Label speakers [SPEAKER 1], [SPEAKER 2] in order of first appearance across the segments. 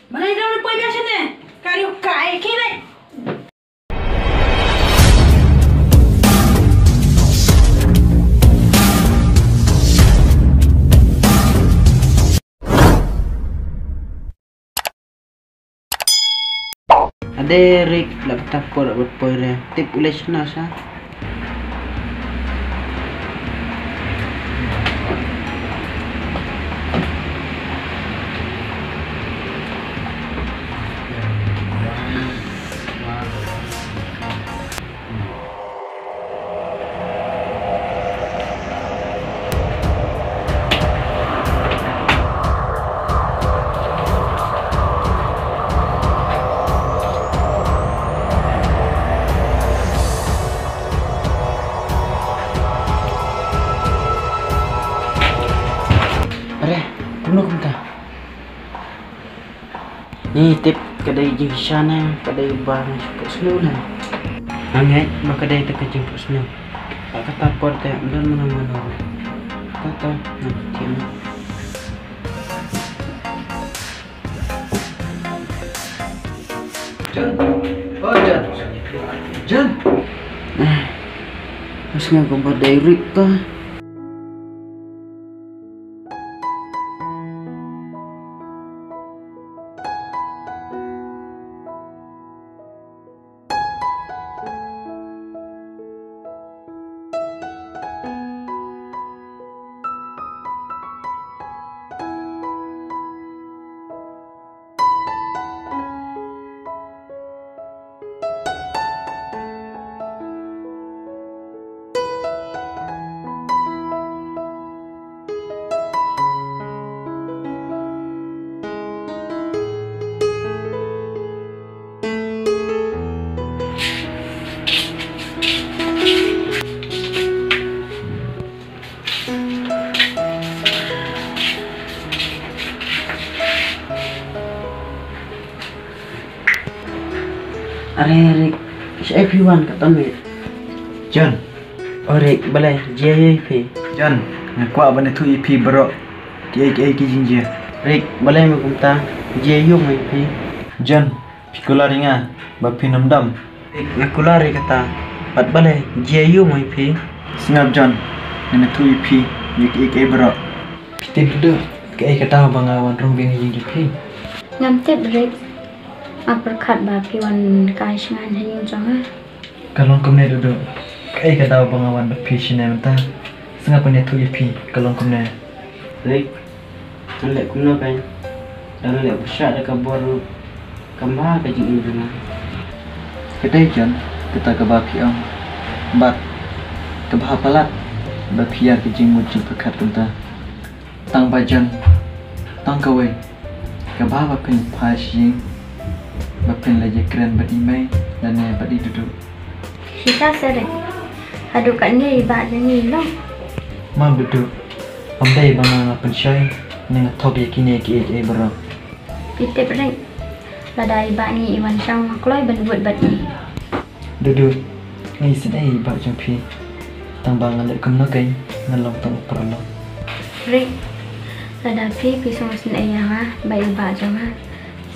[SPEAKER 1] Mana dah lupa biasa ni? Kau kai kini.
[SPEAKER 2] Ada Rick laptop ko berpoire tip ulis na sa. Kuno kumta. Ni tip kedai jingshana, kedai bang jemput selu lah. Angai bakadai tak jemput selu. Tak kata porte dan mana-mana. Kata nanti.
[SPEAKER 3] Jan, oh Jan, Jan.
[SPEAKER 2] Masih nggak badai Rick kah? Are Rick, is everyone katamit.
[SPEAKER 3] Jan,
[SPEAKER 2] Oh Rick, balai JP.
[SPEAKER 3] Jan, ngakwa bana tu EP bro. Ki jinje.
[SPEAKER 2] Rick, balai mo kumta JU mo IP.
[SPEAKER 3] Jan, pikula ringa, ba pinamdam.
[SPEAKER 2] Rick, nakulari kata. Pat balai JU mo IP.
[SPEAKER 3] Singap Jan, ngana tu EP, ki bro. Pitin tu, ki kata bangawan rumbing jinje.
[SPEAKER 4] Ngam tip Rick. Uppercut bagi wan kais ngan hayung jangan.
[SPEAKER 3] Kalong kumne duduk. Kai kata bangawan ba patient menta. Singap punya tu EP, kalong kumne.
[SPEAKER 2] Rick, nalek kuno kan. Dan nalek besar dekat baru kemah ke jing ini.
[SPEAKER 3] Kedai Jan, kita ke bapi ang. Bat, ke bahapalat. Bapi yang ke jing mujud pekat kenta. Tang bajan, tang kawe. Ke bahapin pasing. Bapin lagi keren badi mai dan badi duduk.
[SPEAKER 4] Kita sering. Aduh katnya ibadah ni loh.
[SPEAKER 3] Mam duduk. Amdai bang ngapen syai nang thok yakini ki berap.
[SPEAKER 4] Pitip Rick. Ladai ibadah ni iwan sang makloi ben buat badi.
[SPEAKER 3] Duduk. Ni sedai ibadah jampi. Tang bang ngalek kumno kai ngalong tang perlo.
[SPEAKER 4] Rick. Ladai pisong sin ayah bai ibadah jangan.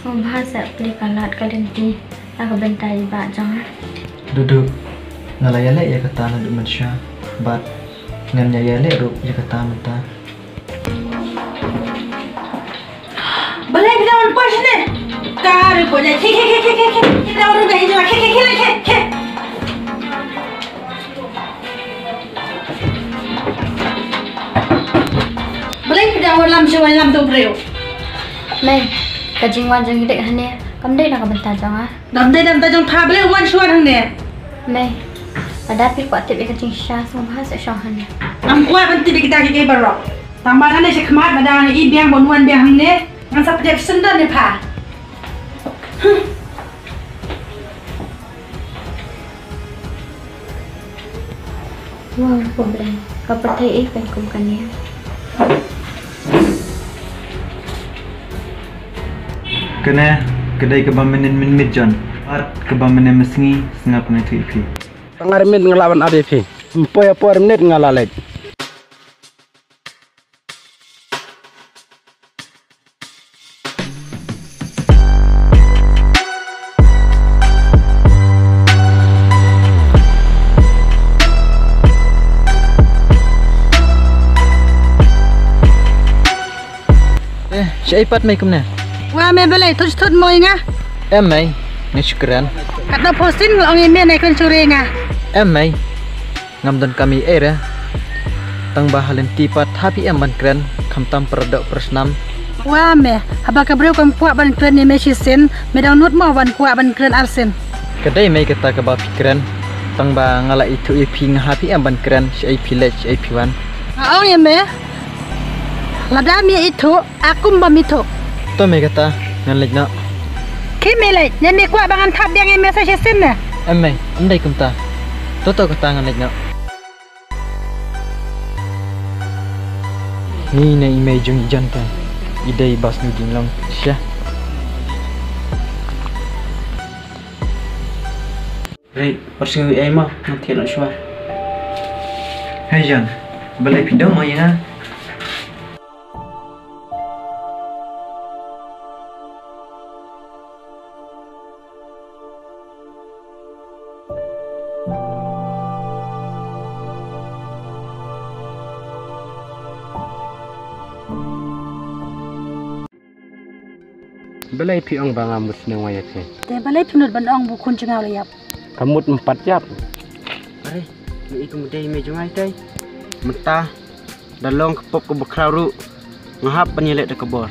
[SPEAKER 4] Song bahasa beli kalat kalenti aku bentai bak jangan.
[SPEAKER 3] Duduk ngalayale ya kata na manusia bat nganyayale ru ya kata menta.
[SPEAKER 1] Balai kita lupa sini. Kau lupa je. Kita orang dah hidup. Ke. Balai kita orang lam tu beriu.
[SPEAKER 4] Mày, cái trình quan trình định hả nè, cầm đây là cầm tà chồng á.
[SPEAKER 1] Đam đây jong tha balai wan suan hang ni.
[SPEAKER 4] Mày, ở đây bị quả tiệm cái trình xa xong hát sẽ cho hả nè.
[SPEAKER 1] Am kuat nanti kita ke barok. Tambah ane sekmat badan i biang bonwan biang hang ni. Ngan sap je sendan ni pa.
[SPEAKER 4] Wow, problem. Kau percaya ikan kumkannya.
[SPEAKER 3] Kena kedai kebamanan min John. At kebamanan mesengi sengap dengan tu IP.
[SPEAKER 5] Tengah remit ngelawan ADP. Empoy menit ngalalek.
[SPEAKER 3] Syaipat mai kumna.
[SPEAKER 1] Wah me balai tuj tut moi nga.
[SPEAKER 3] Em mai ngsyukran.
[SPEAKER 1] Kata posin ngong ime na kun curi nga.
[SPEAKER 3] Em mai ngamdan kami era. Tang bahalin tipat happy em ban kren kamtam perdok persnam.
[SPEAKER 1] Wah me haba kabru kam kuat ban kren ni meshi sen me download mo ban kuat ban kren arsen.
[SPEAKER 3] Kedai mai kata ke ba pikiran. Tang ba ngala itu ipi ngahapi em ban kren si IP lech IP wan.
[SPEAKER 1] Ngong ime. Lada mi itu aku mbamito.
[SPEAKER 3] To mai kata ngan lech no.
[SPEAKER 1] Kimi lech nyami kuat bangan tap yang ime sa sen na.
[SPEAKER 3] Em mai andai kumta. Toto kata ngan lech no. Ni na ime jung janta. Idai bas nu dinglong syah.
[SPEAKER 2] Rei, persu ai mah nanti nak suar.
[SPEAKER 3] Hai Jan, balai pindong mau ya?
[SPEAKER 5] Balai pi ong bang amut nang wayat ni.
[SPEAKER 1] Te balai punut ban ong bu kun cengau layap.
[SPEAKER 5] Kamut 4 jap.
[SPEAKER 2] Are, ni iku mudai me jungai tai. Mentah dalong kepop ke bekrau ru. Ngahap penyelet de kebor.